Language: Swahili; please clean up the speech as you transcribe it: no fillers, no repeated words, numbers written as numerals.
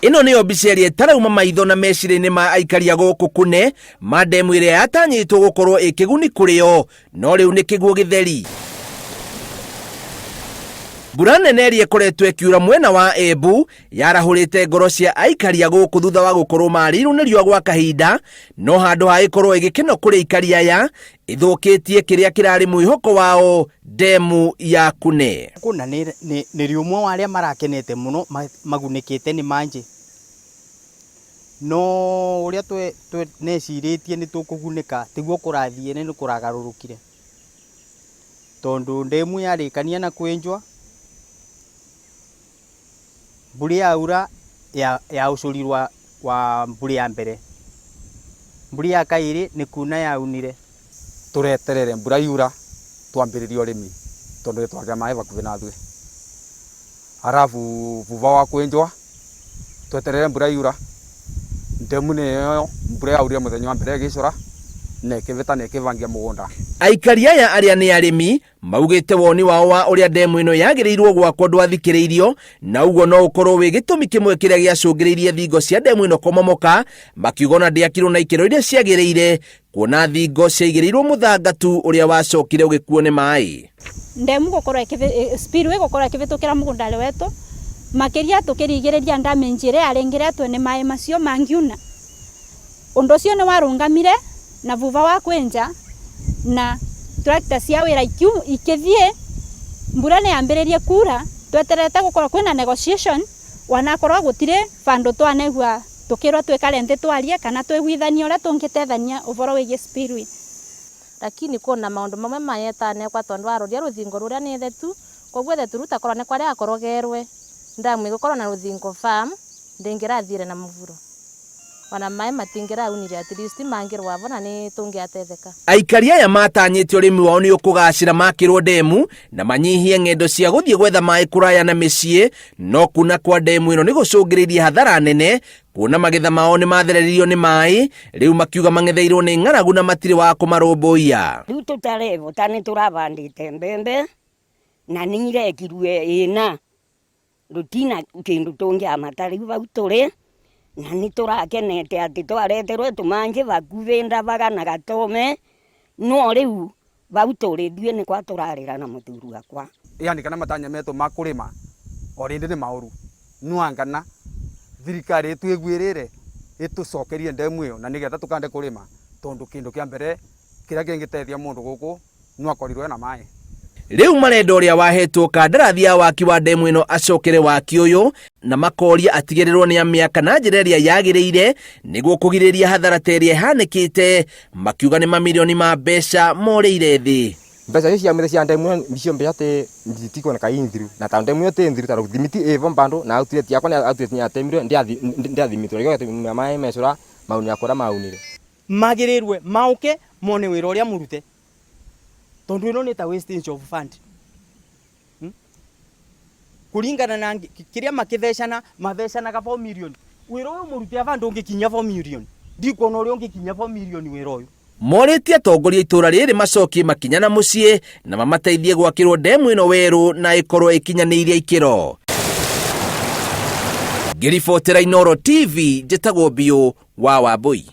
Ino niyo mbica ĩrĩa ĩtarauma maitho na meciria-inĩ ma aikari a gũkũ Kune ma ndemu ĩrĩa yatanyĩtwo gũkorwo ĩkĩguni kũrĩ o, no rĩu nĩ kĩguũ gĩtheri. Mbura nene ĩrĩa ĩkoretwo ĩkiura mwena wa Embu yarahũrĩte ngoro cia aikari a gũkũ thutha wa gũkorwo marĩirwo nĩ riũa gwa kahinda, no handũ ha ĩkorwo ĩgĩkeno kũrĩ aikari aya ĩthũkĩtie kĩrĩa kĩrarĩ mwĩhoko wao, ndemu ya Kune. Kuna nĩ riumwe wa arĩa marakenete mũno magunĩkĩte nĩ manje, no ũrĩa necirĩtie nĩ tũkũgunĩka tiguo kũrathiĩ nĩ kũragarũrũkire, tondũ ndemu yarĩkania na kwenjwa, mbura yaura ya ucuri wa mbura ya mbere, mbura ya kairi nĩ kuna yaunire. Tureterere mbura yura twambĩrĩrie ũrĩmi tondũ twagĩa maĩ bakuhĩ na thue, arabu vuva wa kwenjwa tweterere mbura yura, ndemu nĩyo mbura yaurire mũthenya wa mbere ĩgĩcũra na ĩkĩvĩta na ĩkĩvangia mũgũnda. Aikari aya arĩa nĩ arĩmi maugĩte woni wao wa ũrĩa ndemu ĩno yagĩrĩirwo gwakwo ndwathikĩrĩirio, na ũguo no ũkorwo wĩ gĩtũmi kĩmwe kĩrĩa gĩacũngĩrĩirie thingo cia ndemu ĩno kũmomoka, makiuga ona ndĩakirwo na ikĩro iria ciagĩrĩire, kuona thingo ciaigĩrĩirwo mũthangatu ũrĩa wacokire ũgĩkuo nĩ maĩ. Ndemu gũkorwo spillway gũkorwo ĩkĩvĩtũkĩra mũgũnda wetu, makĩria tũkĩrigĩrĩria damage ĩrĩa yarĩngĩretwo nĩ maĩ macio mangiuna. Ũndũ ũcio nĩ warũngamire na vuva wa kwenja na tractor cia wĩra ikĩthiĩ, mbura nĩ yambĩrĩrie kura, tweterete gũkorwo kwĩna negotiation, wanakorwo gũtirĩ bandũ twanegua tũkĩrwo twĩkare nthĩ twarie kana twĩguithanie ũrĩa tũngĩteithania ũhoro wĩgiĩ spillway. Lakini kuna maũndũ mamwe mayetanekwa tondũ waroria rũthingo rũrĩa nĩ thetu, koguo thetu rutakorwo nĩ kwarĩa akorogerwe, ndamu ĩgũkorwo na rũthingo farm ndĩngĩrathire na mũvuro, wana maĩ matingĩraunire at least mangĩrwavo na nĩ tũngĩatetheka. Aikari aya matanyĩte ũrĩmi wao nĩ ũkũgacĩra makĩrwo ndemu na manyihie ng'endo cia gũthiĩ gwetha maĩ kũraya na mĩciĩ, no kuna kwa ndemu ĩno nĩ gũcũngĩrĩirie hathara nene, kuona magetha mao nĩ mathererio nĩ maĩ, rĩu makiuga mang'etheirwo nĩ ng'aragu na matirĩ wa kũmarũmbũiya. Rĩu tũtarevo ta nĩ tũravandĩte mbembe na nĩ irekirwe ĩna rutina kĩndũ tũngĩamata rĩu vau tũrĩ, na nĩ tũrakenete atĩ twareterwo tũmanje vakuvĩnda vagana gatome, no rĩu vau tũrĩ nduĩ nĩ kwa tũrarĩra na mũthuri wakwa. Yani kana matanya metũ ma kũrĩma o rĩndĩ nĩ maũru, nuangana thirikari ĩtwĩguĩrĩre ĩtũcokerie ndemu ĩyo na nĩgetha tũkande kũrĩma, tondũ kĩndũ kĩa mbere kĩrĩa kĩngĩteithia mũndũ gũkũ no akorirwo na maĩ. Rĩu marenda ũrĩa wahetwo kandarathi ya waki wa ndemu ĩno acokere waki ũyũ, na makoria atigĩrĩrwo nĩ amĩaka na njĩra ĩrĩa yagĩrĩire nĩguo kũgirĩrĩria hathara ta ĩrĩa ĩhanĩkĩte, makiuga nĩ mamirioni ma mbeca morĩire thĩ. Mbeca ici cia cia ndemu nicio mbeca te nditikuoneka inthiru, na ta ndemu ĩyo te nthiru ta thimiti ĩvo mbando na outlet yakwa nĩ outlet ya temirwo ndiathimitwo rĩo gĩtũmi maĩ mecũra mauni yakora maunire. Magĩrĩrwe mauke mone wĩra ũrĩa mũrute, tondũ ĩno nĩ ta wastage of fund. Kũringana na kĩrĩa makĩthecana mathecanaga 4 million, wĩra ũyũ mũrute ava ndũngĩkinya 4 million, ndikuona ũrĩa ũngĩkinya 4 million wĩra ũyũ. Morĩtie atongoria itũra rĩrĩ macokie makinya na mũciĩ na mamateithie gwakĩrwo ndemu ĩno werũ na ĩkorwo ĩkinyanĩirie ikĩro. Ngĩribotera Inooro TV, njĩtagwo Biũ wa Wambui.